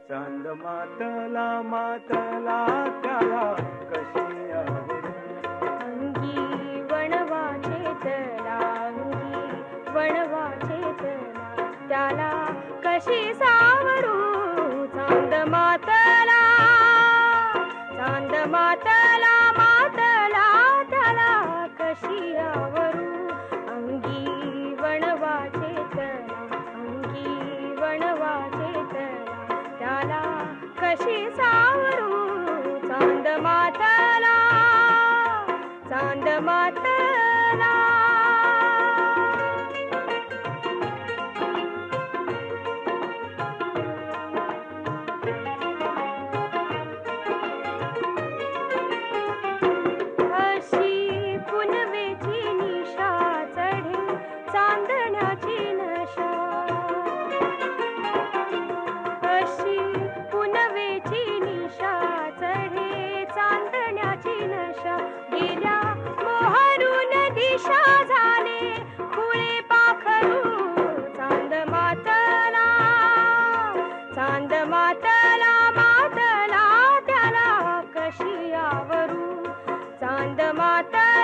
चांद मातला मातला त्याला कशी आवडू. अंगी वणवाचे चला, अंगी वणवाचे चला, त्याला कशी सावरू. चांद मातला, चांद मातला मातला, त्याला कशी आवरू. अंगी वणवाचे चला, अंगी वणवाचे चला, त्याला कशी सावरू. चांद मातला, चांद मातला. अशी पुनवेची निशा चढे चांदण्याची नशा, अशी पुनवेची निशा चढे चांदण्याची नशा. गेल्या मोहरून दिशा झाले खुळे पाखरू. चांद मातला, चांद मातला मातला, त्याला कशी आवरू. चांद मातला,